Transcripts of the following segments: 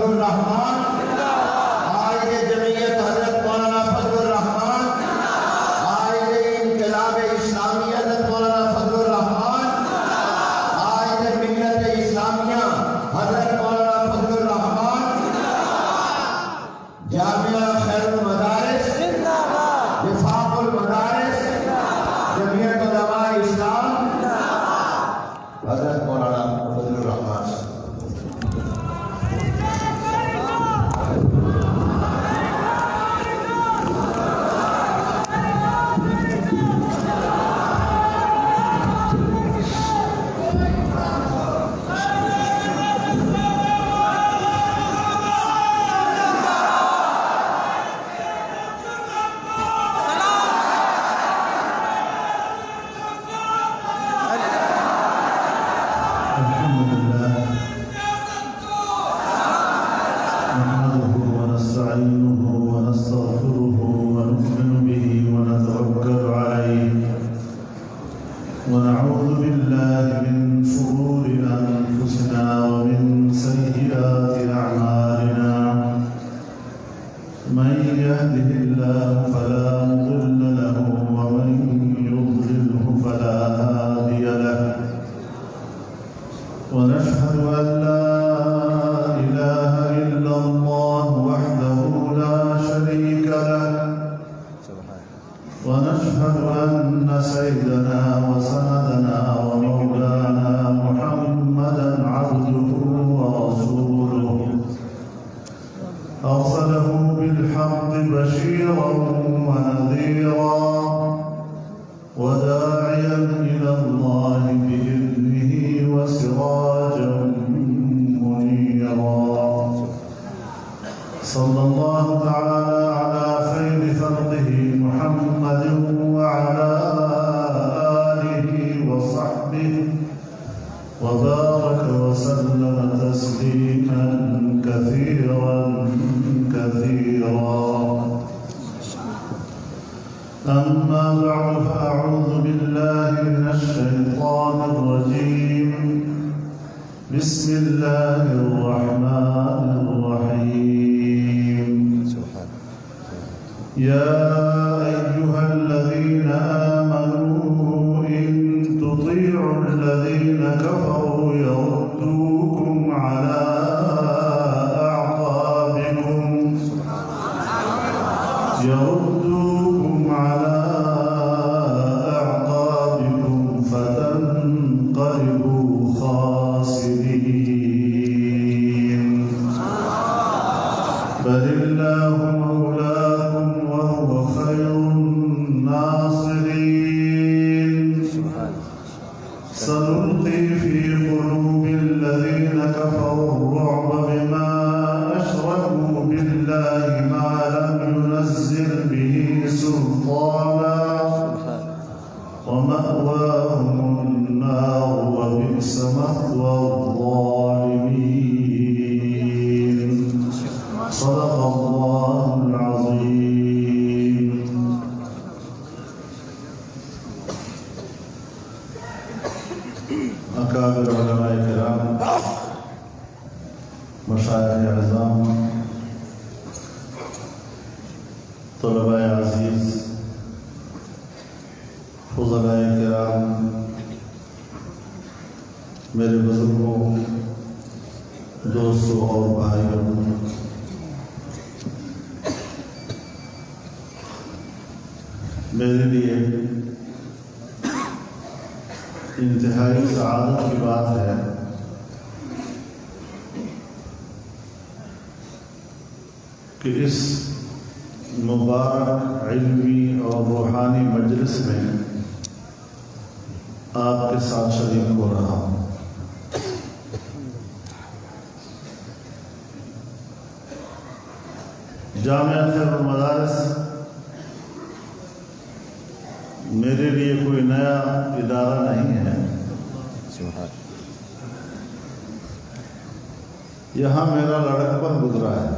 الرحمان، قائد جمعیت حضرت مولانا فضل الرحمان، قائد انقلاب اسلامی حضرت مولانا فضل الرحمان، قائد ملت اسلامیہ حضرت مولانا فضل الرحمان، جامعہ خیر المدارس، وفاق المدارس، جمعیت علماء اسلام حضرت مولانا فضل الرحمان. میرے لیے انتہائی سعادت کی بات ہے کہ اس مبارک علمی اور روحانی مجلس میں آپ کے ساتھ شریک ہو رہا ہوں۔ جامعہ خیر المدارس میرے لیے کوئی نیا ادارہ نہیں ہے، یہاں میرا لڑکپن گزرا ہے۔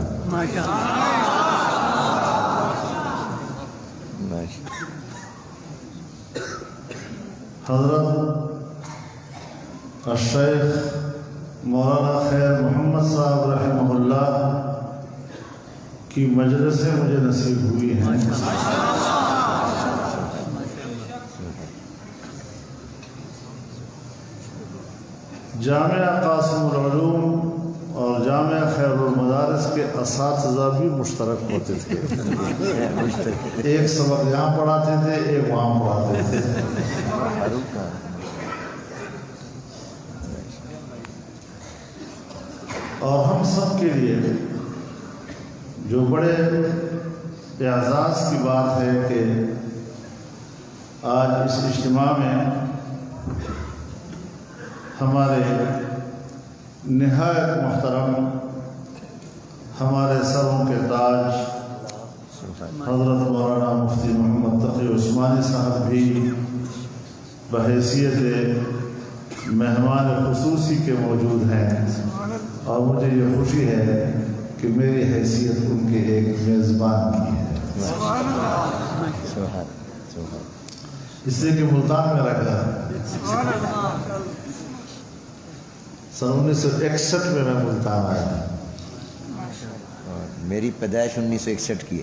حضرت الشیخ مولانا خیر محمد صاحب رحمہ اللہ کی مجلسیں مجھے نصیب ہوئی ہیں. جامعہ قاسم العلوم اور جامعہ خیر المدارس کے اساتذہ بھی مشترک ہوتے تھے. ایک سبق یہاں پڑھاتے تھے، ایک وہاں پڑھاتے تھے. اور ہم سب کے لیے جو بڑے اعزاز کی بات ہے کہ آج اس اجتماع میں ہمارے نہایت محترم، ہمارے سروں کے تاج حضرت مولانا مفتی محمد تقی عثمانی صاحب بھی بحیثیت مہمان خصوصی کے موجود ہیں، اور مجھے یہ خوشی ہے کہ میری حیثیت ان کے ایک میزبان کی ہے. اس لیے کہ ملتان میں رکھا سن 1961 میں ملتان آیا تھا. میری پیدائش 1961 کی ہے.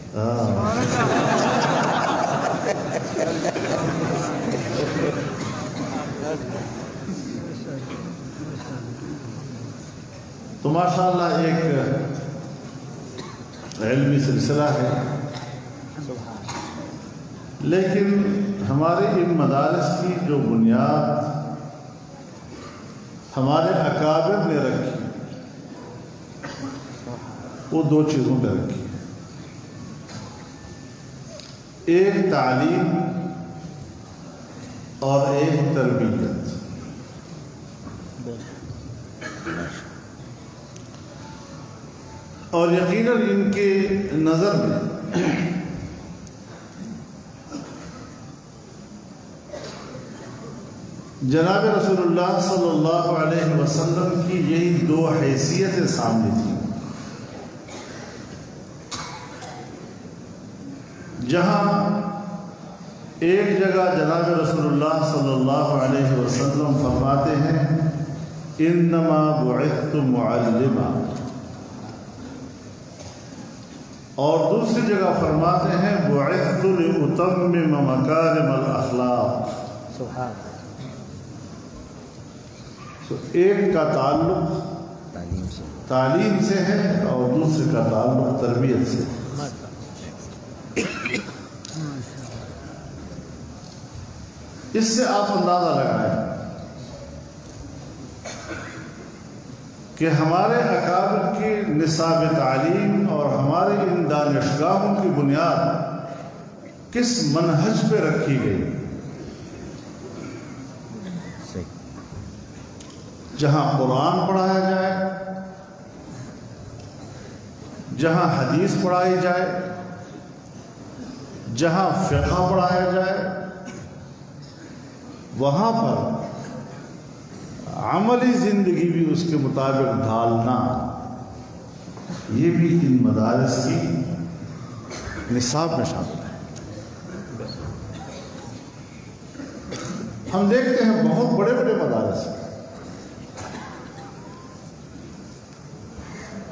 تو ماشاءاللہ ایک علمی سلسلہ ہے، لیکن ہمارے ان مدارس کی جو بنیاد ہمارے اکابر نے رکھی وہ دو چیزوں پہ رکھی. ایک تعلیم اور ایک تربیت. اور یقیناً ان کے نظر میں جناب رسول اللہ صلی اللہ علیہ وسلم کی یہی دو حیثیتیں سامنے تھیں. جہاں ایک جگہ جناب رسول اللہ صلی اللہ علیہ وسلم فرماتے ہیں انما بعثت معلما، اور دوسری جگہ فرماتے ہیں بعثت لأتمم مکارم الاخلاق. تو ایک کا تعلق تعلیم سے ہے اور دوسرے کا تعلق تربیت سے. اس سے آپ اندازہ لگائیں کہ ہمارے اکابر کی نصاب تعلیم اور ہمارے ان دانشگاہوں کی بنیاد کس منہج پہ رکھی گئی. جہاں قرآن پڑھایا جائے، جہاں حدیث پڑھائی جائے، جہاں فقہ پڑھایا جائے، وہاں پر عملی زندگی بھی اس کے مطابق ڈھالنا، یہ بھی ان مدارس کی نصاب میں شامل ہے. ہم دیکھتے ہیں بہت بڑے بڑے مدارس،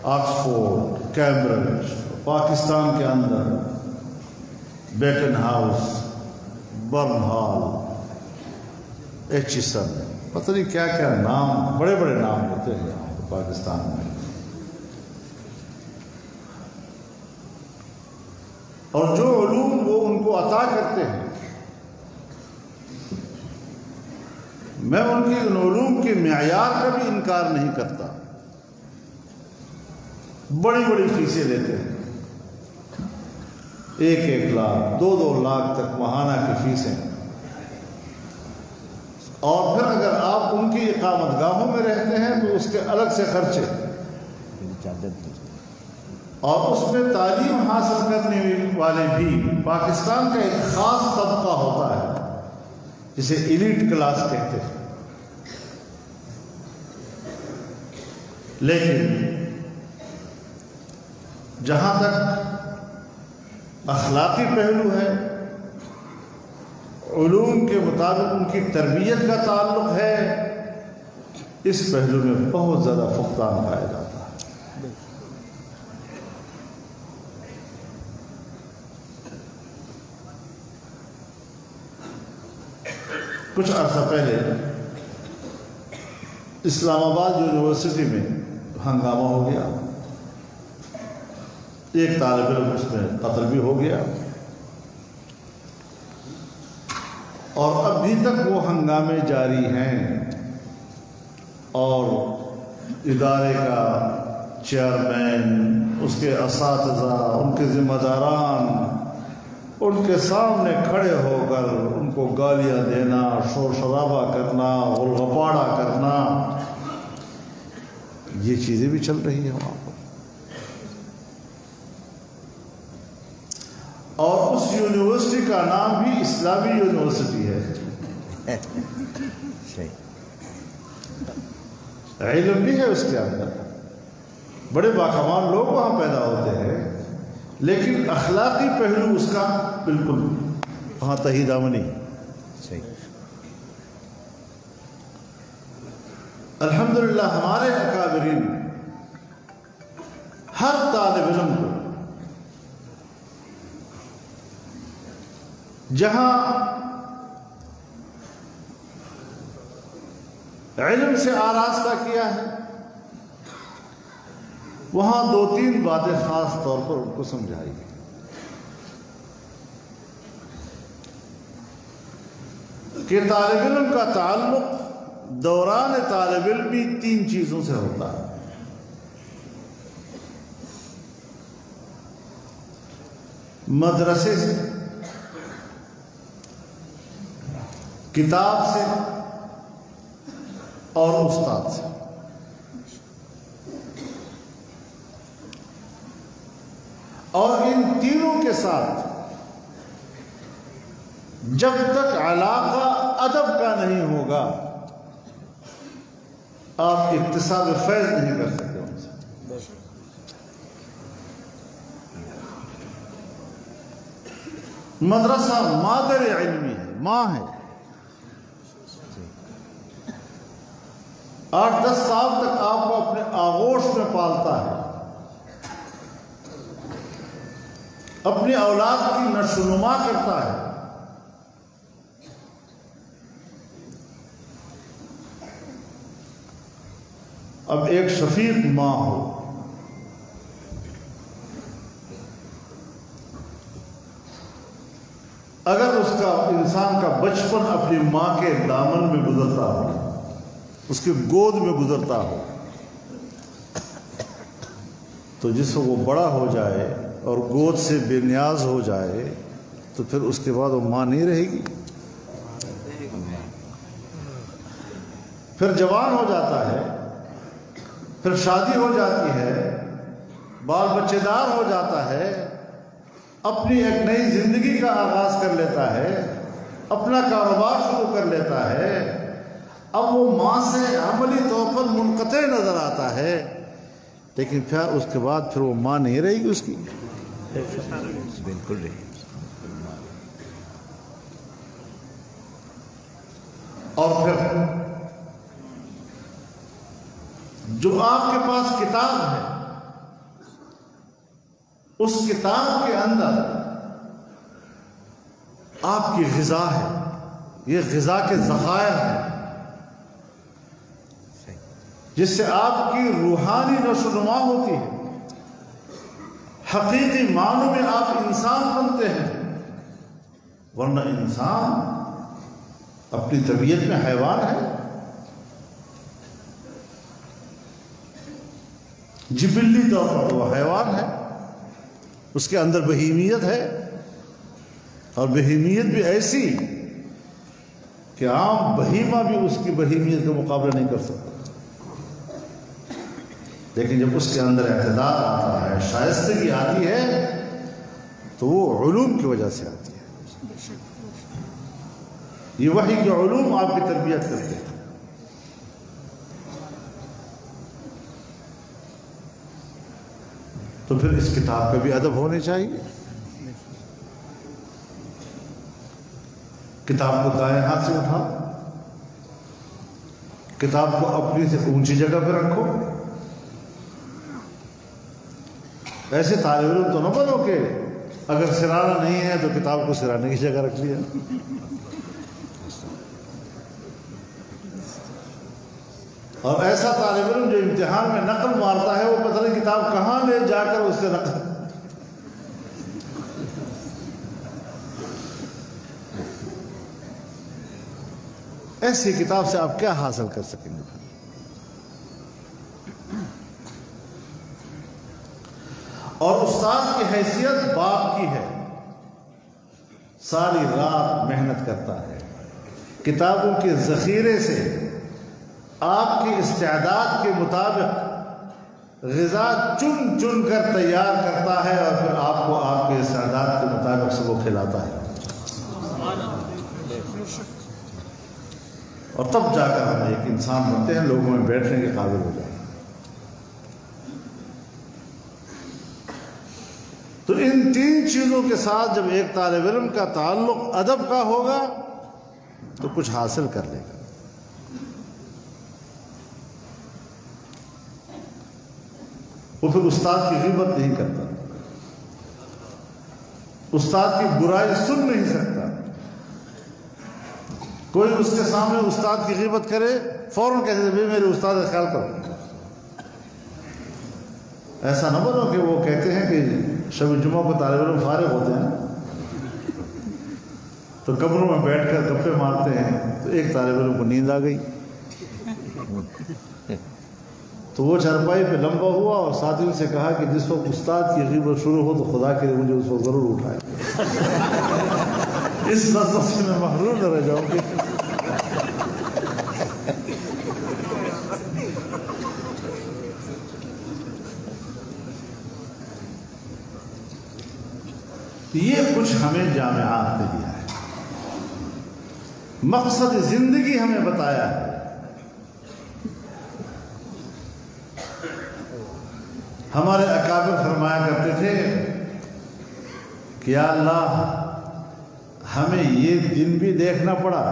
آکسفورڈ، کیمبرج، پاکستان کے اندر beaten house, burn hall, Aitchison, پتہ نہیں کیا کیا نام، بڑے بڑے نام ہوتے ہیں یہاں پاکستان میں. اور جو علوم وہ ان کو عطا کرتے ہیں، میں ان کی ان علوم کے معیار کا بھی انکار نہیں کرتا. بڑی بڑی فیسیں لیتے ہیں، 1-1 لاکھ 2-2 لاکھ تک ماہانہ کی فیسیں. اور پھر اگر آپ ان کی اقامت گاہوں میں رہتے ہیں تو اس کے الگ سے خرچے، اور اس میں تعلیم حاصل کرنے والے بھی پاکستان کا ایک خاص طبقہ ہوتا ہے جسے ایلیٹ کلاس کہتے ہیں. لیکن جہاں تک اخلاقی پہلو ہے، علوم کے مطابق ان کی تربیت کا تعلق ہے، اس پہلو میں بہت زیادہ فقدان پایا جاتا ہے. کچھ عرصہ پہلے اسلام آباد یونیورسٹی میں ہنگامہ ہو گیا، ایک طالب علم اس میں قتل بھی ہو گیا، اور ابھی تک وہ ہنگامے جاری ہیں، اور ادارے کا چیئرمین، اس کے اساتذہ، ان کے ذمہ داران ان کے سامنے کھڑے ہو کر ان کو گالیاں دینا، شور شرابہ کرنا، غلغپاڑا کرنا، یہ چیزیں بھی چل رہی ہیں وہاں پر۔ اور اس یونیورسٹی کا نام بھی اسلامی یونیورسٹی ہے، علم بھی ہے اس کے اندر، بڑے باکمال لوگ وہاں پیدا ہوتے ہیں، لیکن اخلاقی پہلو اس کا بالکل وہاں تہی دامنی۔ الحمدللہ ہمارے اکابرین ہر طالب علم کو جہاں علم سے آراستہ کیا ہے، وہاں 2-3 باتیں خاص طور پر ان کو سمجھائی گئی۔ کہ طالب علم کا تعلق دوران طالب علمی 3 چیزوں سے ہوتا ہے: مدرسے سے، کتاب سے، اور استاد سے۔ اور ان تینوں کے ساتھ جب تک علاقہ ادب کا نہیں ہوگا آپ اکتساب فیض نہیں کر سکتے ان سے۔ مدرسہ مادر علمی ہے، ماں ہے۔ 8-10 سال تک آپ کو اپنے آغوش میں پالتا ہے، اپنی اولاد کی نشو و نما کرتا ہے۔ اب ایک شفیق ماں ہو، اگر اس کا انسان کا بچپن اپنی ماں کے دامن میں گزرتا ہو، اس کے گود میں گزرتا ہو، تو جس وہ بڑا ہو جائے اور گود سے بے نیاز ہو جائے تو پھر اس کے بعد وہ ماں نہیں رہے گی۔ پھر جوان ہو جاتا ہے، پھر شادی ہو جاتی ہے، بال بچے دار ہو جاتا ہے، اپنی ایک نئی زندگی کا آغاز کر لیتا ہے، اپنا کاروبار شروع کر لیتا ہے۔ اب وہ ماں سے عملی طور پر منقطع نظر آتا ہے، لیکن پھر اس کے بعد پھر وہ ماں نہیں رہے گی اس کی، بالکل رہی۔ اور پھر جو آپ کے پاس کتاب ہے، اس کتاب کے اندر آپ کی غذا ہے، یہ غذا کے ذخائر ہیں جس سے آپ کی روحانی نشو و نما ہوتی ہے، حقیقی معنوں میں آپ انسان بنتے ہیں، ورنہ انسان اپنی طبیعت میں حیوان ہے، جبلی طور پر وہ حیوان ہے، اس کے اندر بہیمیت ہے، اور بہیمیت بھی ایسی کہ عام بہیمہ بھی اس کی بہیمیت کا مقابلہ نہیں کر سکتا۔ لیکن جب اس کے اندر اعتدال آتا ہے، شائستگی آتی ہے، تو وہ علوم کی وجہ سے آتی ہے۔ یہ وحی کے علوم آپ کی تربیت کرتے ہیں۔ تو پھر اس کتاب کا بھی ادب ہونے چاہیے۔ کتاب کو دائیں ہاتھ سے اٹھا، کتاب کو اپنی سے اونچی جگہ پہ رکھو۔ ایسے طالب علم تو نہ بنو کہ اگر سرانا نہیں ہے تو کتاب کو سرانے کی جگہ رکھ لیا۔ اور ایسا طالب علم جو امتحان میں نقل مارتا ہے وہ پتہ نہیں کتاب کہاں لے جا کر اس سے نقل. ایسی کتاب سے آپ کیا حاصل کر سکیں گے؟ اور استاد کی حیثیت باپ کی ہے. ساری رات محنت کرتا ہے کتابوں کے ذخیرے سے آپ کی استعداد کے مطابق غذا چن چن کر تیار کرتا ہے اور پھر آپ کو آپ کے استعداد کے مطابق سے وہ کھلاتا ہے. اور تب جا کر ہم ایک انسان بنتے ہیں، لوگوں میں بیٹھنے کے قابل ہو جائیں. تو ان تین چیزوں کے ساتھ جب ایک طالب علم کا تعلق ادب کا ہوگا تو کچھ حاصل کر لے گا. وہ پھر استاد کی غیبت نہیں کرتا، استاد کی برائی سن نہیں سکتا. کوئی اس کے سامنے استاد کی غیبت کرے فوراً کہتے ہیں بھائی میرے استاد کا خیال کرو. ایسا نہ بنو کہ وہ کہتے ہیں کہ شب جمعہ کو طالب علم فارغ ہوتے ہیں تو کمروں میں بیٹھ کر گپے مارتے ہیں، تو ایک طالب علم کو نیند آ گئی تو وہ چارپائی پہ لمبا ہوا اور ساتھیوں سے کہا کہ جس وقت استاد کی غیبت شروع ہو تو خدا کے لیے مجھے اس وقت ضرور اٹھائے. اس لذت سے میں محروم نہ رہ جاؤں گی. یہ کچھ ہمیں جامعات نے دیا ہے، مقصد زندگی ہمیں بتایا ہے. ہمارے اکابر فرمایا کرتے تھے کہ یا اللہ ہمیں یہ دن بھی دیکھنا پڑا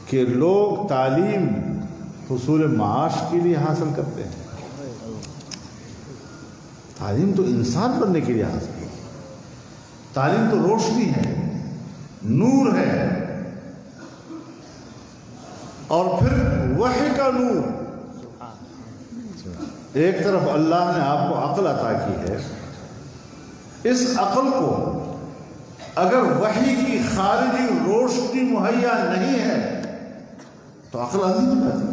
کہ لوگ تعلیم حصول معاش کے لیے حاصل کرتے ہیں. تعلیم تو انسان بننے کے لیے حاصل ہے. تعلیم تو روشنی ہے، نور ہے، اور پھر وحی کا نور. ایک طرف اللہ نے آپ کو عقل عطا کی ہے، اس عقل کو اگر وحی کی خارجی روشنی مہیا نہیں ہے تو عقل آدھی نہیں جاتی.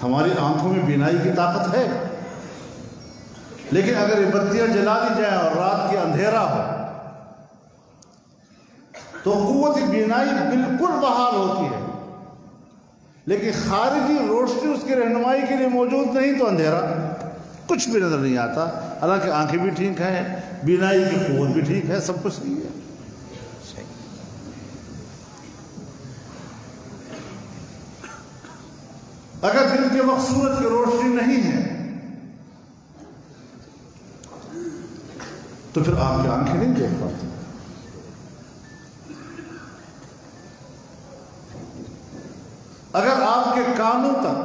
ہماری آنکھوں میں بینائی کی طاقت ہے، لیکن اگر یہ بتیاں جلا دی جائیں اور رات کی اندھیرا ہو تو قوت بینائی بالکل بحال ہوتی ہے، لیکن خارجی روشنی اس کی رہنمائی کے لیے موجود نہیں تو اندھیرا کچھ بھی نظر نہیں آتا. حالانکہ آنکھیں بھی ٹھیک ہیں، بینائی کی قوت بھی ٹھیک ہے، سب کچھ نہیں ہے. اگر دل کے وقت سورج کی روشنی نہیں ہے تو پھر آپ کی آنکھیں نہیں دیکھ پاتی. اگر آپ کے کانوں تک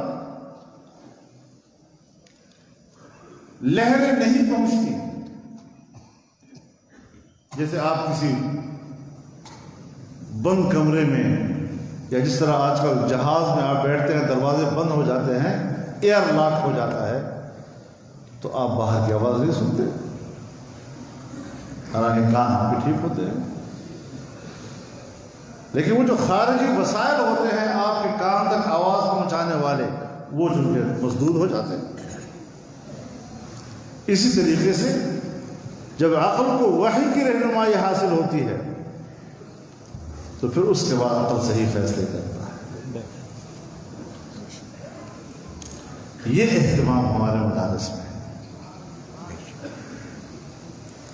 لہریں نہیں پہنچتی، جیسے آپ کسی بند کمرے میں یا جس طرح آج کل جہاز میں آپ بیٹھتے ہیں دروازے بند ہو جاتے ہیں، ایئر لاک ہو جاتا ہے، تو آپ باہر کی آواز نہیں سنتے، حالانکہ کان آپ کے ٹھیک ہوتے ہیں. لیکن وہ جو خارجی وسائل ہوتے ہیں آپ کے کان تک آواز پہنچانے والے، وہ جو مسدود ہو جاتے ہیں. اسی طریقے سے جب عقل کو وحی کی رہنمائی حاصل ہوتی ہے تو پھر اس کے بعد عقل صحیح فیصلے کرتا ہے. یہ اہتمام ہمارے مدارس میں ہے،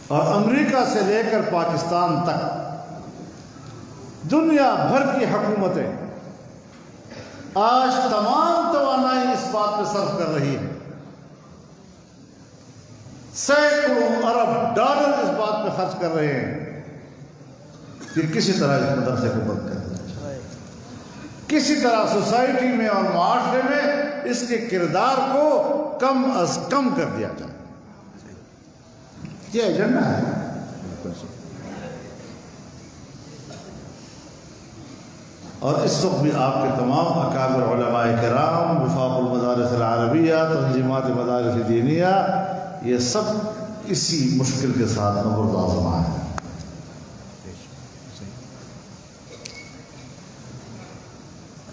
اور امریکہ سے لے کر پاکستان تک دنیا بھر کی حکومتیں آج تمام توانائی اس بات پہ صرف کر رہی ہے، سینکڑوں ارب ڈالر اس بات پہ خرچ کر رہے ہیں کہ کسی طرح اس مدرسے کو بند کر دیا جائے، کسی طرح سوسائٹی میں اور معاشرے میں اس کے کردار کو کم از کم کر دیا جائے. یہ ایجنڈا ہے. اور اس وقت بھی آپ کے تمام اکابر علماء کرام، وفاق المدارس العربیہ، تنظیمات مدارس دینیہ، یہ سب اسی مشکل کے ساتھ نبرد آزما ہے۔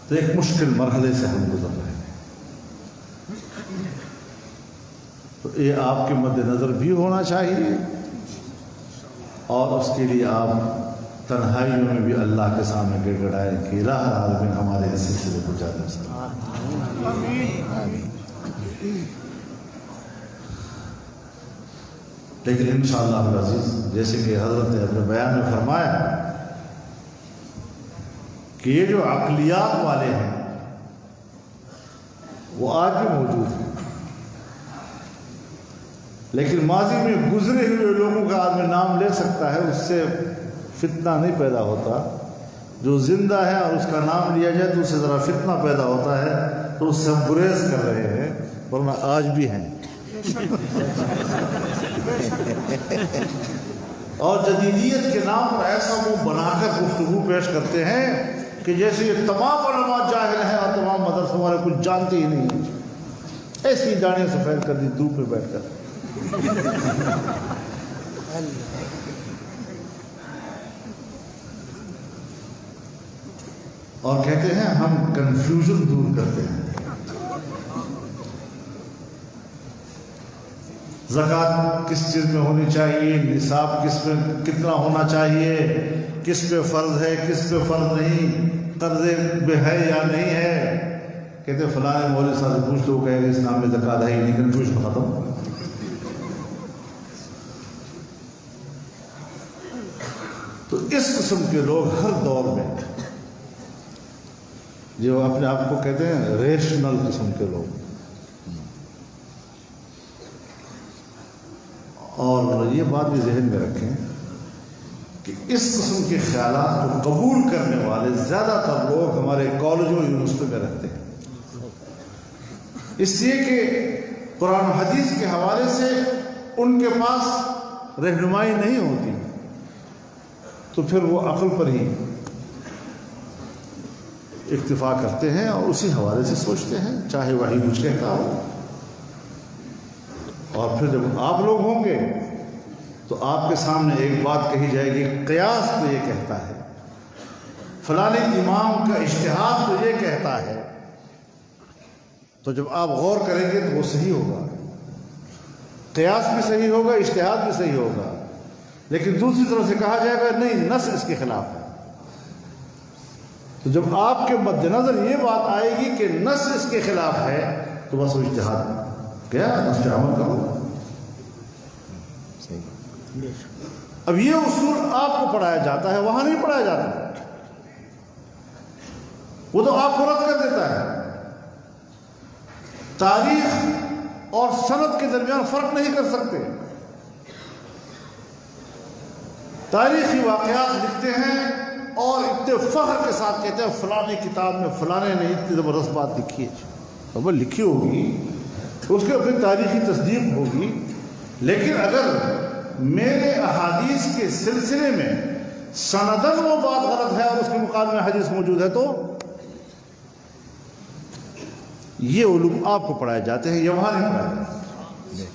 تو ایک مشکل مرحلے سے ہم گزر رہے ہیں، تو یہ آپ کے مد نظر بھی ہونا چاہیے، اور اس کے لیے آپ تنہائیوں میں بھی اللہ کے سامنے گڑ گڑائیں کہ الہ العالمین ہمارے اس سلسلے کو جانے سے۔ لیکن انشاءاللہ العزیز، جیسے کہ حضرت نے اپنے بیان میں فرمایا کہ یہ جو عقلیات والے ہیں وہ آج بھی موجود ہیں، لیکن ماضی میں گزرے ہوئے لوگوں کا آدمی نام لے سکتا ہے، اس سے فتنہ نہیں پیدا ہوتا۔ جو زندہ ہے اور اس کا نام لیا جائے تو اس سے ذرا فتنہ پیدا ہوتا ہے، تو اس سے ہم گریز کر رہے ہیں، ورنہ آج بھی ہیں۔ اور جدیدیت کے نام پر ایسا منہ بنا کر گفتگو پیش کرتے ہیں کہ جیسے یہ تمام علماء جاہل ہیں اور تمام مدرسوں والے کچھ جانتے ہی نہیں، ایسی داڑھی سفید کر دی دھوپ میں بیٹھ کر۔ اور کہتے ہیں ہم کنفیوژن دور کرتے ہیں۔ زکوٰۃ کس چیز میں ہونی چاہیے، نصاب کس میں کتنا ہونا چاہیے، کس پہ فرض ہے کس پہ فرض نہیں، قرضے پہ ہے یا نہیں ہے۔ کہتے فلاں مولوی صاحب سے پوچھ لو، کہے گا اسلام میں زکوٰۃ ہے ہی نہیں، کنفیوژن ختم۔ تو اس قسم کے لوگ ہر دور میں، جو اپنے آپ کو کہتے ہیں ریشنل قسم کے لوگ، اور یہ بات بھی ذہن میں رکھیں کہ اس قسم کے خیالات کو قبول کرنے والے زیادہ تر لوگ ہمارے کالجوں یونیورسٹیوں میں رہتے ہیں، اس لیے کہ قرآن و حدیث کے حوالے سے ان کے پاس رہنمائی نہیں ہوتی، تو پھر وہ عقل پر ہی اکتفا کرتے ہیں اور اسی حوالے سے سوچتے ہیں، چاہے وہی کچھ کہتا ہو۔ اور پھر جب آپ لوگ ہوں گے تو آپ کے سامنے ایک بات کہی جائے گی، قیاس تو یہ کہتا ہے، فلانے امام کا اجتہاد تو یہ کہتا ہے، تو جب آپ غور کریں گے تو وہ صحیح ہوگا، قیاس بھی صحیح ہوگا، اجتہاد بھی صحیح ہوگا، لیکن دوسری طرف سے کہا جائے گا نہیں نص اس کے خلاف ہے، تو جب آپ کے مد نظر یہ بات آئے گی کہ نص اس کے خلاف ہے تو بس وہ اجتہاد کیا نص پہ عمل کرو۔ اب یہ اصول آپ کو پڑھایا جاتا ہے، وہاں نہیں پڑھایا جاتا، وہ تو آپ کو رد کر دیتا ہے۔ تاریخ اور سند کے درمیان فرق نہیں کر سکتے، تاریخی واقعات لکھتے ہیں اور اتنے فخر کے ساتھ کہتے ہیں فلانے کتاب میں فلانے نے اتنی زبردست بات لکھی ہے، وہ لکھی ہوگی اس کے اپنی تاریخی تصدیق ہوگی، لیکن اگر میرے احادیث کے سلسلے میں سندن وہ بات غلط ہے اور اس کے مقابلے میں حدیث موجود ہے، تو یہ علوم آپ کو پڑھائے جاتے ہیں، یہ وہاں نہیں پڑھائے جاتے۔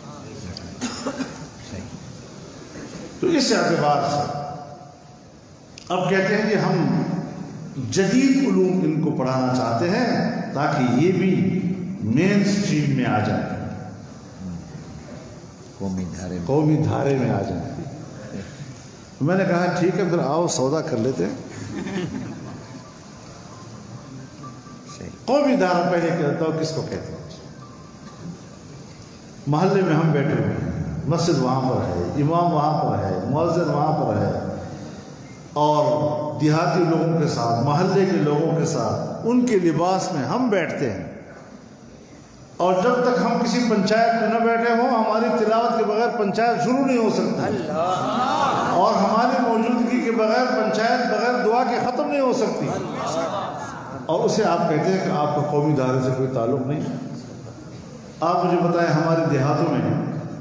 تو اس اعتبار سے اب کہتے ہیں کہ ہم جدید علوم ان کو پڑھانا چاہتے ہیں تاکہ یہ بھی مین سٹریم میں آ جائے، قومی دھارے میں آ جائے۔ میں نے کہا ٹھیک ہے پھر آؤ سودا کر لیتے ہیں۔ قومی دھارا پہلے کہتا ہوں کس کو کہتے ہیں؟ محلے میں ہم بیٹھے ہوئے ہیں، مسجد وہاں پر ہے، امام وہاں پر ہے، مؤذن وہاں پر ہے، اور دیہاتی لوگوں کے ساتھ، محلے کے لوگوں کے ساتھ ان کے لباس میں ہم بیٹھتے ہیں، اور جب تک ہم کسی پنچایت میں نہ بیٹھے ہوں ہماری تلاوت کے بغیر پنچایت شروع نہیں ہو سکتی، اور ہماری موجودگی کے بغیر پنچایت بغیر دعا کے ختم نہیں ہو سکتی، اور اسے آپ کہتے ہیں کہ آپ کا قومی دھارے سے کوئی تعلق نہیں۔ آپ مجھے بتائیں ہمارے دیہاتوں میں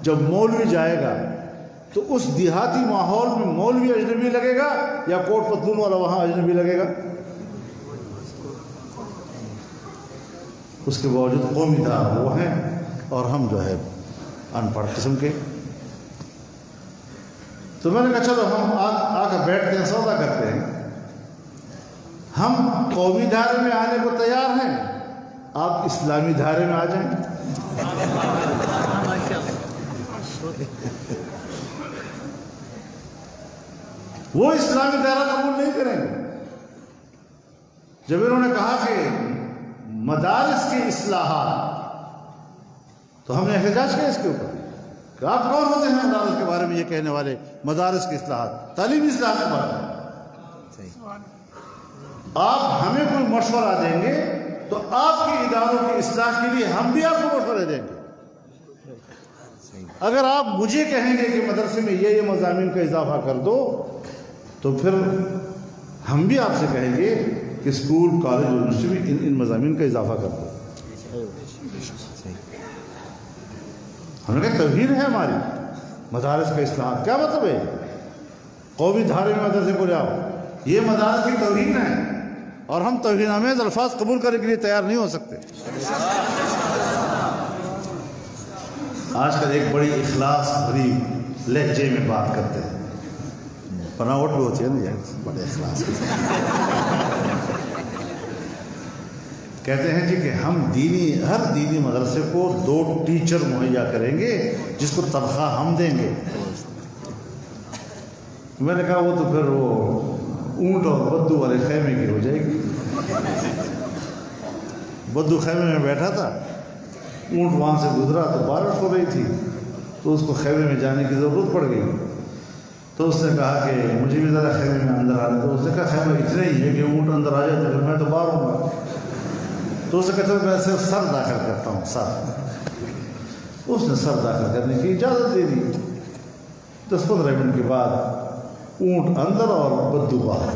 جب مولوی جائے گا تو اس دیہاتی ماحول میں مولوی اجنبی لگے گا یا کوٹ پتلون والا وہاں اجنبی لگے گا؟ اس کے باوجود قومی ادارہ وہ ہیں اور ہم جو ہے ان پڑھ قسم کے. تو میں نے کہا چلو ہم آ کر بیٹھتے ہیں، سودا کرتے ہیں. ہم قومی دھارے میں آنے کو تیار ہیں، آپ اسلامی دھارے میں آ جائیں. وہ اسلامی دھارہ قبول نہیں کریں گے. جب انہوں نے کہا کہ مدارس کی اصلاحات، تو ہم نے احتجاج کیا اس کے اوپر کہ آپ کون ہوتے ہیں مدارس کے بارے میں یہ کہنے والے؟ مدارس کی اصلاحات، تعلیمی اصلاحات کے بارے میں آپ ہمیں کوئی مشورہ دیں گے تو آپ کے اداروں کی اصلاح کے لیے ہم بھی آپ کو مشورے دیں گے. اگر آپ مجھے کہیں گے کہ مدرسے میں یہ مضامین کا اضافہ کر دو تو پھر ہم بھی آپ سے کہیں گے کہ اسکول کالج یونیورسٹی میں ان مضامین کا اضافہ کر دو. ہم نے کہا توہین ہے ہماری مدارس کا اصلاحات. کیا مطلب ہے؟ قومی دھارے میں مدرسے کو جاؤ، یہ مدارس کی توہین ہے اور ہم توہین آمیز الفاظ قبول کرنے کے لیے تیار نہیں ہو سکتے. آج کل ایک بڑی اخلاص بھری لہجے میں بات کرتے ہیں، بناوٹ بھی ہوتی ہے نا بڑے اخلاص کے ساتھ. کہتے ہیں جی کہ ہم ہر دینی مدرسے کو 2 ٹیچر مہیا کریں گے جس کو تنخواہ ہم دیں گے. میں نے کہا وہ تو پھر وہ اونٹ اور بدو والے خیمے کی ہو جائے گی. بدو خیمے میں بیٹھا تھا، اونٹ وہاں سے گزرا تو بارش ہو رہی تھی تو اس کو خیمے میں جانے کی ضرورت پڑ گئی. تو اس نے کہا کہ مجھے بھی ذرا خیمے میں اندر آنے. تو اس نے کہا خیمہ اتنا ہی ہے کہ اونٹ اندر آ جائے تو میں تو باہر ہوں گا. تو اسے کہتے میں صرف سر داخل کرتا ہوں، سر. اس نے سر داخل کرنے کی اجازت دے دی. 10-15 منٹ کے بعد اونٹ اندر اور بدو باہر.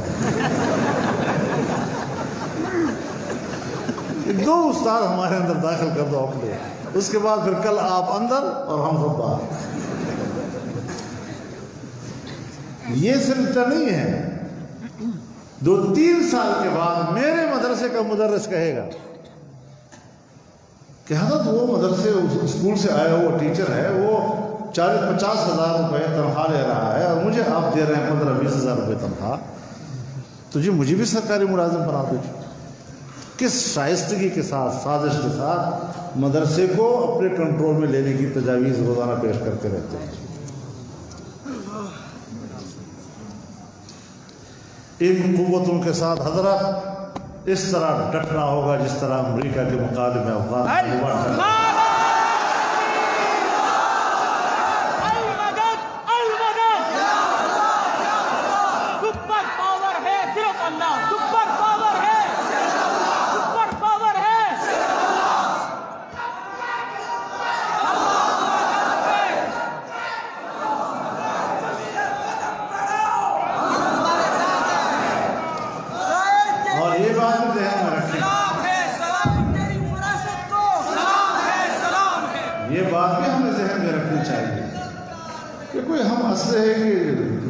2 استاد ہمارے اندر داخل کر دو اپنے، اس کے بعد پھر کل آپ اندر اور ہم سب باہر. یہ صرف اتنا نہیں ہے، 2-3 سال کے بعد میرے مدرسے کا مدرس کہے گا کہ حضرت وہ مدرسے اسکول سے آیا ہوا ٹیچر ہے، وہ 40-50 ہزار روپے تنخواہ لے رہا ہے اور مجھے آپ دے رہے ہیں 15-20 ہزار روپے تنخواہ، تو جی مجھے بھی سرکاری ملازم بنا دو. کس شائستگی کے ساتھ، سازش کے ساتھ مدرسے کو اپنے کنٹرول میں لینے کی تجاویز روزانہ پیش کرتے رہتے ہیں. ان قوتوں کے ساتھ حضرت اس طرح ڈٹنا ہوگا جس طرح امریکہ کے مقابلے میں افغان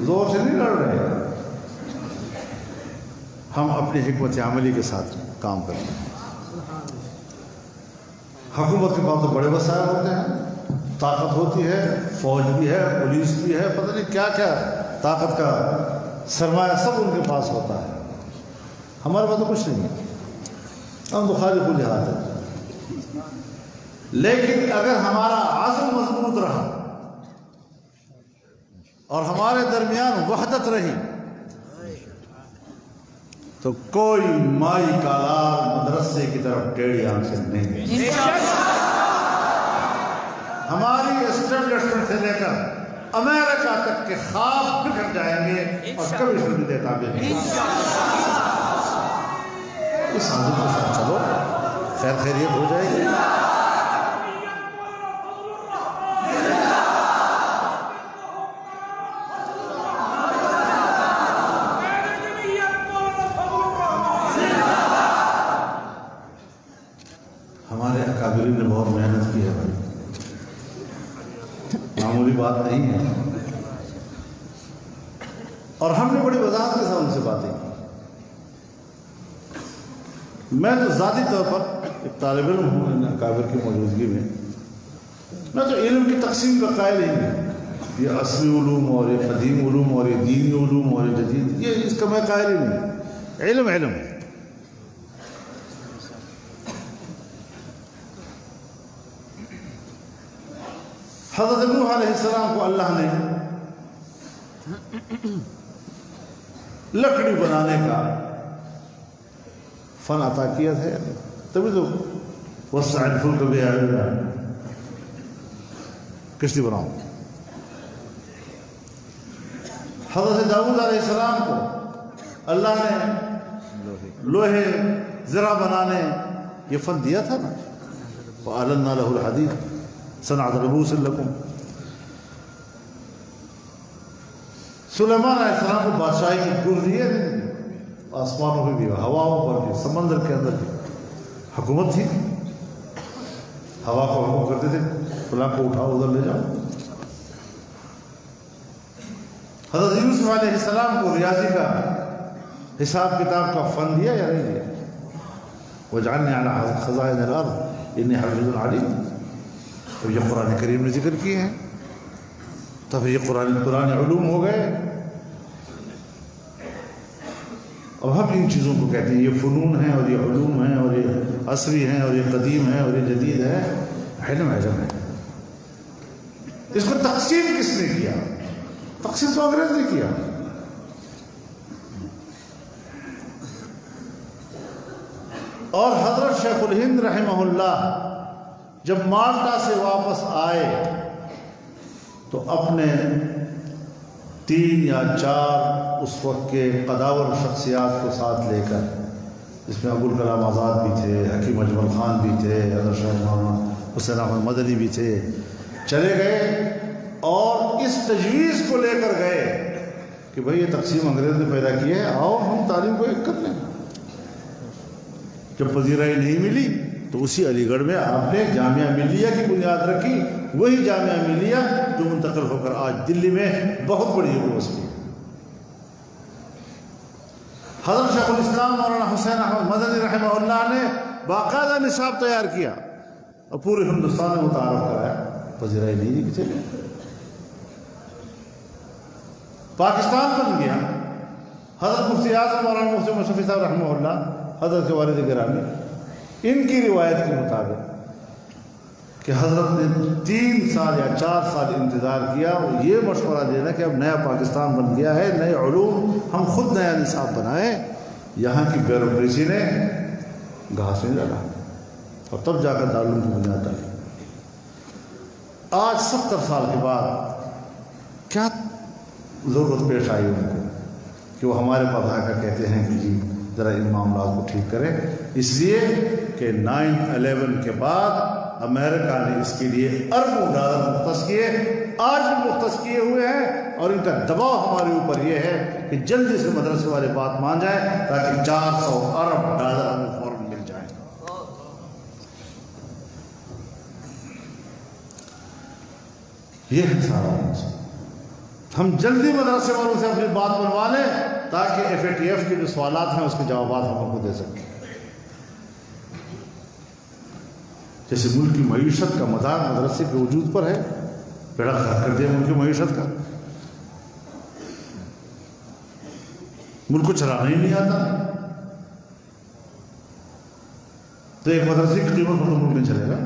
زور سے نہیں لڑ رہے، ہم اپنی حکمت عملی کے ساتھ کام کرتے ہیں. حکومت کے پاس تو بڑے وسائل ہوتے ہیں، طاقت ہوتی ہے، فوج بھی ہے، پولیس بھی ہے، پتہ نہیں کیا کیا طاقت کا سرمایہ سب ان کے پاس ہوتا ہے. ہمارے پاس تو کچھ نہیں ہے، ہم تو خالی کل جہاد ہے. لیکن اگر ہمارا عزم مضبوط رہا اور ہمارے درمیان وحدت رہی تو کوئی مائی کالار مدرسے کی طرف ٹیڑھی آنکھ سے نہیں گئی. ہماری اسٹیبلشمنٹ سے لے کر امریکہ تک کے خواب بکھر جائیں گے اور کبھی شروع دیتا بھی نہیں. اس عزم کے ساتھ چلو، خیر خیریت ہو جائے گی. اکابرین نے بہت محنت کی ہے بھائی، معمولی بات نہیں ہے. اور ہم نے بڑی وضاحت کے ساتھ ان سے باتیں کی. میں تو ذاتی طور پر ایک طالب علم ہوں ان اکابر کی موجودگی میں، میں تو علم کی تقسیم کا قائل ہی نہیں، یہ اصلی علوم اور یہ قدیم علوم اور یہ دینی علوم اور یہ جدید، یہ اس کا میں قائل ہی نہیں. علم علم. حضرت نوح علیہ السلام کو اللہ نے لکڑی بنانے کا فن عطا کیا تھا، تبھی تو وسع الفلک بأعیوننا، کشتی بناؤ. حضرت داؤد علیہ السلام کو اللہ نے لوہے زرہ بنانے یہ فن دیا تھا نا، وَأَلَنَّا لَهُ الْحَدِيدَ صنعت لبوس لکم. سلیمان علیہ السلام کو بادشاہی کی گر دیے، آسمانوں پہ بھی، ہواؤں پر بھی، سمندر کے اندر بھی حکومت تھی. ہوا کو حکم کرتے تھے فلاں کو اٹھاؤ ادھر لے جاؤ. حضرت یوسف علیہ السلام کو ریاضی کا حساب کتاب کا فن دیا یا نہیں دیا؟ وَاجْعَلْنِي عَلَىٰ خَزَائِنِ الْأَرْضِ إِنِّي حَفِيظٌ عَلِيمٌ. اب یہ قرآن کریم نے ذکر کیے ہیں، تب یہ قرآن علوم ہو گئے. اب ہم ان چیزوں کو کہتے ہیں یہ فنون ہیں اور یہ علوم ہیں اور یہ عصری ہیں اور یہ قدیم ہیں اور یہ جدید ہے. علم علم ہے. اس کو تقسیم کس نے کیا؟ تقسیم تو انگریز نے کیا. اور حضرت شیخ الہند رحمہ اللہ جب مالٹا سے واپس آئے تو اپنے 3 یا 4 اس وقت کے قداور شخصیات کو ساتھ لے کر، جس میں ابوالکلام آزاد بھی تھے، حکیم اجمل خان بھی تھے، حضرت شاہ مولانا حسین احمد مدنی بھی تھے، چلے گئے اور اس تجویز کو لے کر گئے کہ بھئی یہ تقسیم انگریز نے پیدا کی ہے، آؤ ہم تعلیم کو ایک کر لیں. جب پذیرائی نہیں ملی تو اسی علی گڑھ میں آپ نے جامعہ ملیہ کی بنیاد رکھی، وہی جامعہ ملیہ جو منتقل ہو کر آج دلی میں بہت بڑی یونیورسٹی. حضرت شیخ الاسلام مولانا حسین احمد مدنی رحمہ اللہ نے باقاعدہ نصاب تیار کیا اور پورے ہندوستان میں متعارف کرایا. پذیرائی نہیں دی کہ چلے. پاکستان بن گیا. حضرت مفتی اعظم مولانا مفتی مشفی صاحب رحمہ اللہ، حضرت کے والد گرامی، ان کی روایت کے مطابق کہ حضرت نے 3 سال یا 4 سال انتظار کیا اور یہ مشورہ دینا کہ اب نیا پاکستان بن گیا ہے، نئے علوم، ہم خود نیا نصاب بنائیں. یہاں کی بیوروکریسی نے گھاس نہیں ڈالا اور تب جا کر دارالعلوم کی بنیاد ڈالی. آج 70 سال کے بعد کیا ضرورت پیش آئی ان کو کہ وہ ہمارے پاس آ کر کہتے ہیں کہ جی ذرا ان معاملات کو ٹھیک کریں؟ اس لیے کہ 9/11 کے بعد امریکہ نے اس کے لیے اربوں ڈالر مختص کیے، آج بھی مختص کیے ہوئے ہیں، اور ان کا دباؤ ہمارے اوپر یہ ہے کہ جلدی سے مدرسے والے بات مان جائیں تاکہ 400 ارب ڈالر ہمیں فوراً مل جائیں. یہ ہے سارا. ہم جلدی مدرسے والوں سے اپنی بات بنوا لیں تاکہ FATF کے جو سوالات ہیں اس کے جوابات ہم کو دے سکیں. جیسے ملک کی معیشت کا مدار مدرسے کے وجود پر ہے، بیڑا غرق کر دیا ملک کی معیشت کا. ملک کو چلانا ہی نہیں آتا تو ایک مدرسے کی قیمت پر ملک میں چلے گا.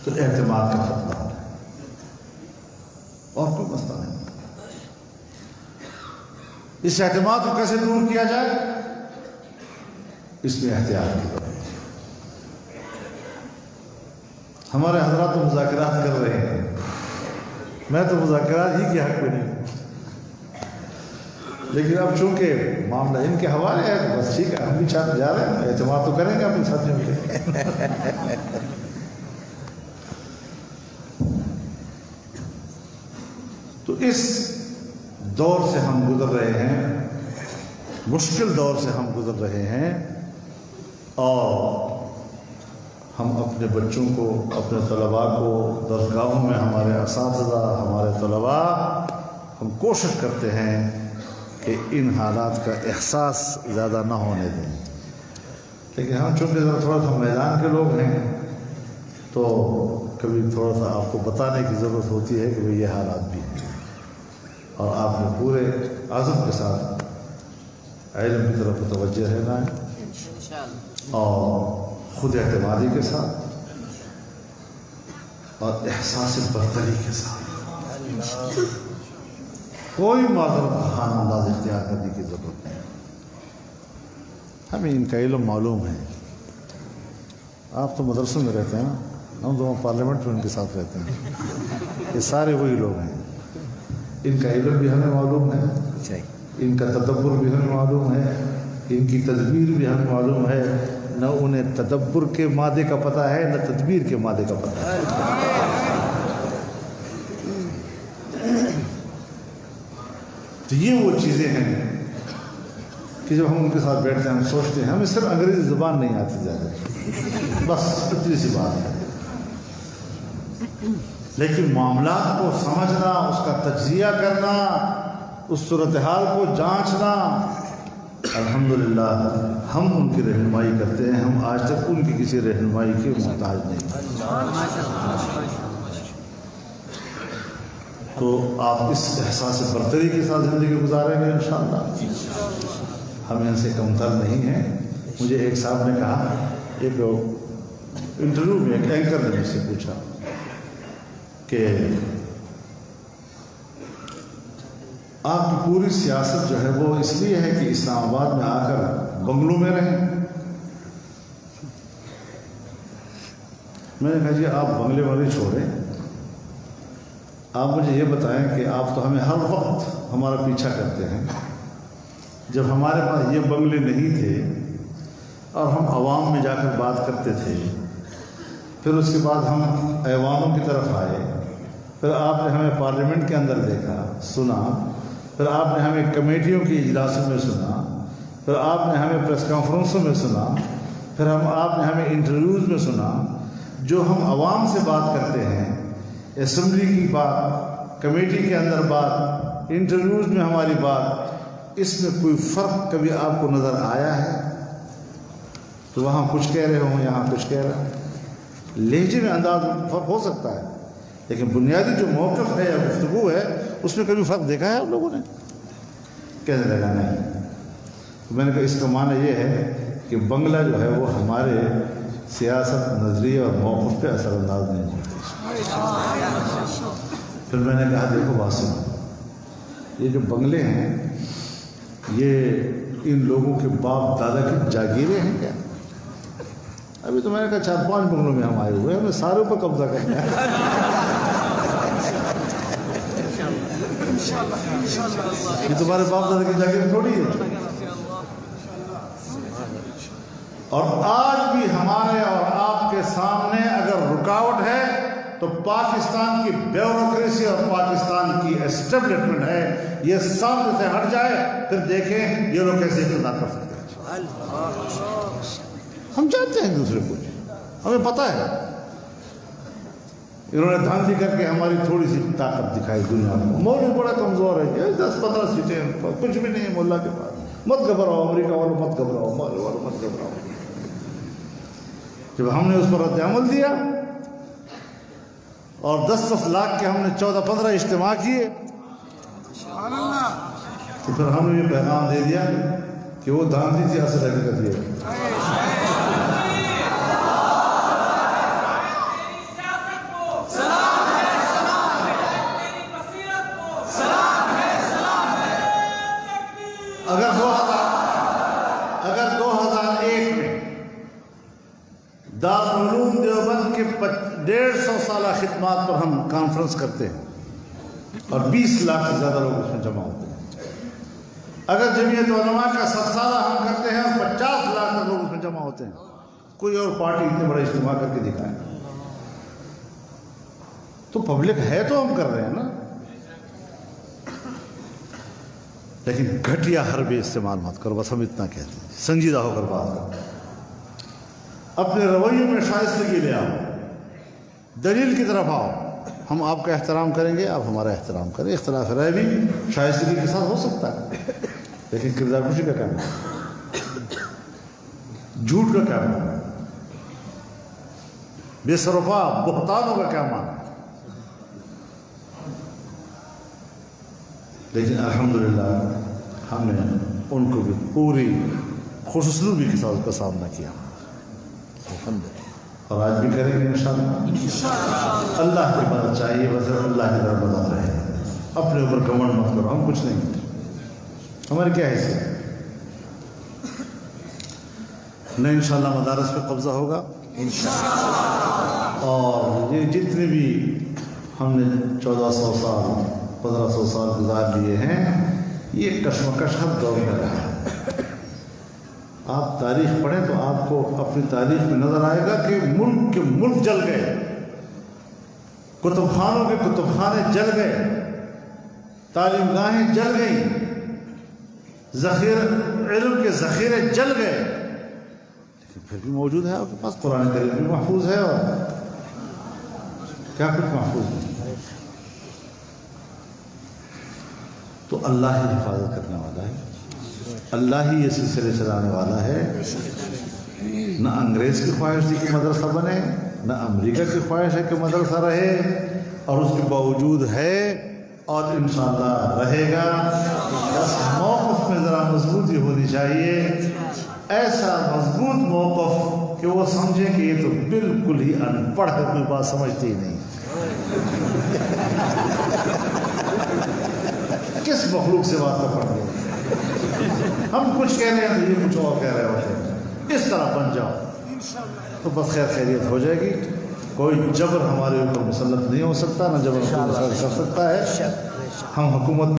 تو اعتماد کا خطرہ ہے اور کوئی مسئلہ نہیں. اس اعتماد کو کیسے دور کیا جائے؟ اس میں احتیاط کی ضرورت. ہمارے حضرات تو مذاکرات کر رہے ہیں، میں تو مذاکرات ہی کے حق میں نہیں ہوں، لیکن اب چونکہ معاملہ ان کے حوالے ہے تو بس ٹھیک ہے، ہم بھی ساتھ جا رہے ہیں، اعتماد تو کریں گے اپنے ساتھیوں کے. تو اس دور سے ہم گزر رہے ہیں، مشکل دور سے ہم گزر رہے ہیں، اور ہم اپنے بچوں کو، اپنے طلباء کو درسگاہوں میں، ہمارے اساتذہ، ہمارے طلباء، ہم کوشش کرتے ہیں کہ ان حالات کا احساس زیادہ نہ ہونے دیں، لیکن ہم چونکہ ذرا تھوڑا سا میدان کے لوگ ہیں تو کبھی تھوڑا سا آپ کو بتانے کی ضرورت ہوتی ہے کہ بھئی یہ حالات بھی ہیں، اور آپ نے پورے عزم کے ساتھ علم کی طرف متوجہ رہنا ہے اور خود اعتمادی کے ساتھ اور احساس برتری کے ساتھ کوئی معذرت خانہ انداز اختیار کرنے کی ضرورت نہیں۔ ہمیں ان کا علم معلوم ہے، آپ تو مدرسوں میں رہتے ہیں نا، ہم تو پارلیمنٹ میں ان کے ساتھ رہتے ہیں، یہ سارے وہی لوگ ہیں، ان کا علم بھی ہمیں معلوم ہے، ان کا تدبر بھی ہمیں معلوم ہے، ان کی تدبیر بھی ہمیں معلوم ہے، نہ انہیں تدبر کے مادے کا پتہ ہے نہ تدبیر کے مادے کا پتہ ہے۔ تو یہ وہ چیزیں ہیں کہ جب ہم ان کے ساتھ بیٹھتے ہیں ہم سوچتے ہیں ہمیں صرف انگریزی زبان نہیں آتی زیادہ، بس اتنی سی بات ہے، لیکن معاملات کو سمجھنا، اس کا تجزیہ کرنا، اس صورتحال کو جانچنا، الحمدللہ ہم ان کی رہنمائی کرتے ہیں، ہم آج تک ان کی کسی رہنمائی کے محتاج نہیں۔ تو آپ اس احساس برتری کے ساتھ زندگی گزاریں گے انشاءاللہ، ہم ان سے کمتر نہیں ہیں۔ مجھے ایک صاحب نے کہا، ایک انٹرویو میں ایک اینکر نے مجھ سے پوچھا کہ آپ کی پوری سیاست جو ہے وہ اس لیے ہے کہ اسلام آباد میں آ کر بنگلوں میں رہیں؟ میں نے کہا جی آپ بنگلے والے چھوڑیں، آپ مجھے یہ بتائیں کہ آپ تو ہمیں ہر وقت ہمارا پیچھا کرتے ہیں، جب ہمارے پاس یہ بنگلے نہیں تھے اور ہم عوام میں جا کر بات کرتے تھے، پھر اس کے بعد ہم ایوانوں کی طرف آئے، پھر آپ نے ہمیں پارلیمنٹ کے اندر دیکھا، سنا، پھر آپ نے ہمیں کمیٹیوں کی اجلاسوں میں سنا، پھر آپ نے ہمیں پریس کانفرنسوں میں سنا، پھر آپ نے ہمیں انٹرویوز میں سنا، جو ہم عوام سے بات کرتے ہیں، اسمبلی کی بات، کمیٹی کے اندر بات، انٹرویوز میں ہماری بات، اس میں کوئی فرق کبھی آپ کو نظر آیا ہے؟ تو وہاں کچھ کہہ رہے ہوں، یہاں کچھ کہہ رہے ہیں، لہجے میں انداز فرق ہو سکتا ہے، لیکن بنیادی جو موقف ہے یا گفتگو ہے اس میں کبھی فرق دیکھا ہے آپ لوگوں نے؟ کہنے لگا نہیں۔ تو میں نے کہا اس کا معنی یہ ہے کہ بنگلہ جو ہے وہ ہمارے سیاست، نظریے اور موقف پہ اثر انداز نہیں ہوتی۔ پھر میں نے کہا دیکھو بات سنو، یہ جو بنگلے ہیں یہ ان لوگوں کے باپ دادا کی جاگیریں ہیں کیا؟ ابھی تو میں نے کہا 4-5 بنگلوں میں ہم آئے ہوئے ہیں، ہمیں سارے پر قبضہ کرنا ہے۔ یہ تمہارے باپ دادا کی جاگیر تھوڑی ہے۔ اور آج بھی ہمارے اور آپ کے سامنے اگر رکاوٹ ہے تو پاکستان کی بیوروکریسی اور پاکستان کی اسٹیبلشمنٹ ہے، یہ سامنے سے ہٹ جائے پھر دیکھیں یہ لوگ کیسے اقتدار کر سکتے ہیں۔ ہم جانتے ہیں دوسرے کو، ہمیں پتہ ہے، انہوں نے دھاندلی کر کے ہماری تھوڑی سی طاقت دکھائی دنیا میں۔ مولوی بڑا کمزور ہے، یہ 10-15 سیٹیں کچھ بھی نہیں ہے مولا کے پاس، مت گھبراؤ امریکہ والوں، مت گھبراؤ مولوی والوں، مت گھبراؤ۔ جب ہم نے اس پر رد عمل دیا اور 10-10 لاکھ کے ہم نے 14-15 اجتماع کیے، تو پھر ہم نے یہ پیغام دے دیا کہ وہ دھاندلی سیاست حقیقت یہ ہے۔ اگر 2001 میں دارالعلوم دیوبند کے 150 سالہ خدمات پر ہم کانفرنس کرتے ہیں اور 20 لاکھ سے زیادہ لوگ اس میں جمع ہوتے ہیں، اگر جمعیت علماء کا 7 سالہ ہم کرتے ہیں اور 50 لاکھ تک لوگ اس میں جمع ہوتے ہیں، کوئی اور پارٹی اتنے بڑا اجتماع کر کے دکھائے، تو پبلک ہے تو ہم کر رہے ہیں نا، لیکن گھٹیا حربے استعمال مت کرو، بس ہم اتنا کہتے ہیں، سنجیدہ ہو کر بات کرو، اپنے رویے میں شائستگی لے آؤ، دلیل کی طرف آؤ، ہم آپ کا احترام کریں گے، آپ ہمارا احترام کریں، اختلاف رائے بھی شائستگی کے ساتھ ہو سکتا ہے، لیکن کردار کشی کا کیا معنی؟ جھوٹ کا کیا معنی؟ بے سرپا بہتانوں کا کیا معنی؟ لیکن الحمدللہ ہم نے ان کو بھی پوری خوش اسلوبی کے ساتھ اس کا سامنا کیا اور آج بھی کریں گے انشاءاللہ۔ اللہ کی مدد چاہیے، بس اللہ کی طرف مدد رہے، اپنے اوپر گھمنڈ مت کرو، ہم کچھ نہیں، ہماری کیا حیثیت ہے؟ نہ انشاءاللہ مدارس پہ قبضہ ہوگا اور یہ جتنے بھی ہم نے 1400 سال 1500 سال گزار لیے ہیں، یہ کشمکش ہر دور میں رہا ہے۔ آپ تاریخ پڑھیں تو آپ کو اپنی تاریخ میں نظر آئے گا کہ ملک کے ملک جل گئے، کتب خانوں کے کتب خانے جل گئے، تعلیم گاہیں جل گئیں، علم کے ذخیرے جل گئے، لیکن پھر بھی موجود ہے آپ کے پاس، قرآن کریم بھی محفوظ ہے اور کیا کچھ محفوظ ہے۔ تو اللہ ہی حفاظت کرنے والا ہے، اللہ ہی یہ سلسلے چلانے والا ہے۔ نہ انگریز کی خواہش تھی کہ مدرسہ بنے، نہ امریکہ کی خواہش ہے کہ مدرسہ رہے، اور اس کے باوجود ہے اور انشاءاللہ رہے گا۔ بس موقف میں ذرا مضبوطی ہونی چاہیے، ایسا مضبوط موقف کہ وہ سمجھے کہ یہ تو بالکل ہی ان پڑھ ہے، کوئی بات سمجھتے ہی نہیں، کس مخلوق سے بات کر پڑھ گئے، ہم کچھ کہہ رہے ہیں یہ کچھ اور کہہ رہے ہوتے ہیں، اس طرح بن جاؤ تو بس خیر خیریت ہو جائے گی۔ کوئی جبر ہمارے اوپر مسلط نہیں ہو سکتا، نہ جبر حکومت کر سکتا ہے۔ ہم حکومت